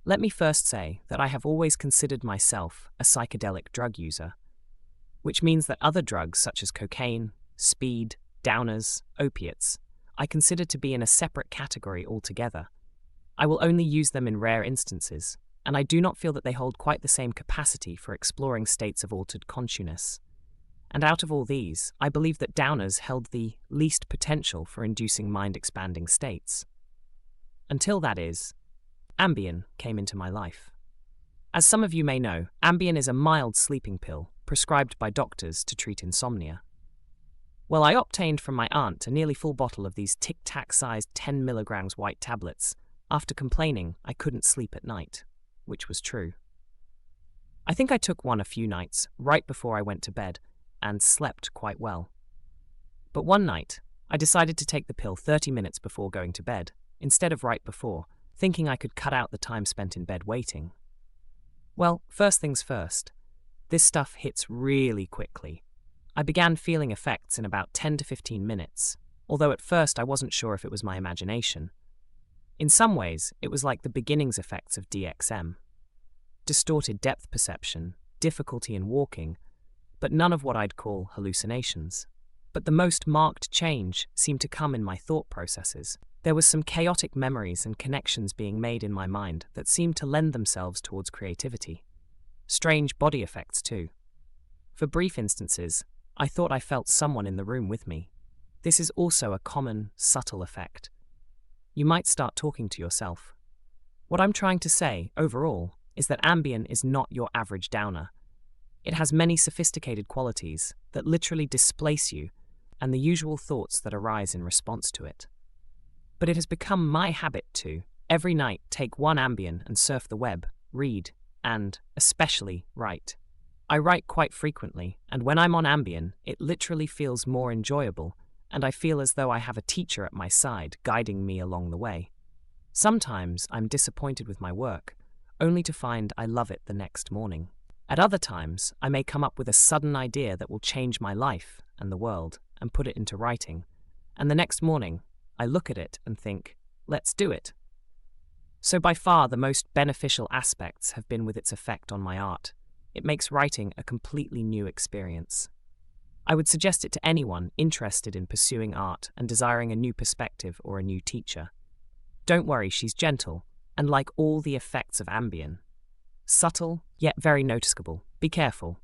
Let me first say that I have always considered myself a psychedelic drug user, which means that other drugs such as cocaine, speed, downers, opiates, I consider to be in a separate category altogether. I will only use them in rare instances, and I do not feel that they hold quite the same capacity for exploring states of altered consciousness. And out of all these, I believe that downers held the least potential for inducing mind-expanding states. Until, that is, Ambien came into my life. As some of you may know, Ambien is a mild sleeping pill prescribed by doctors to treat insomnia. Well, I obtained from my aunt a nearly full bottle of these tic-tac-sized 10 milligrams white tablets after complaining I couldn't sleep at night, which was true. I think I took one a few nights right before I went to bed and slept quite well. But one night, I decided to take the pill 30 minutes before going to bed, instead of right before, thinking I could cut out the time spent in bed waiting. Well, first things first, this stuff hits really quickly. I began feeling effects in about 10 to 15 minutes, although at first I wasn't sure if it was my imagination. In some ways, it was like the beginnings effects of DXM. Distorted depth perception, difficulty in walking, but none of what I'd call hallucinations. But the most marked change seemed to come in my thought processes. There was some chaotic memories and connections being made in my mind that seemed to lend themselves towards creativity. Strange body effects, too. For brief instances, I thought I felt someone in the room with me. This is also a common, subtle effect. You might start talking to yourself. What I'm trying to say, overall, is that Ambien is not your average downer. It has many sophisticated qualities that literally displace you and the usual thoughts that arise in response to it. But it has become my habit to, every night, take one Ambien and surf the web, read, and, especially, write. I write quite frequently, and when I'm on Ambien, it literally feels more enjoyable, and I feel as though I have a teacher at my side guiding me along the way. Sometimes I'm disappointed with my work, only to find I love it the next morning. At other times, I may come up with a sudden idea that will change my life and the world, and put it into writing, and the next morning, I look at it and think, let's do it. So by far the most beneficial aspects have been with its effect on my art. It makes writing a completely new experience. I would suggest it to anyone interested in pursuing art and desiring a new perspective or a new teacher. Don't worry, she's gentle, and like all the effects of Ambien, subtle, yet very noticeable. Be careful.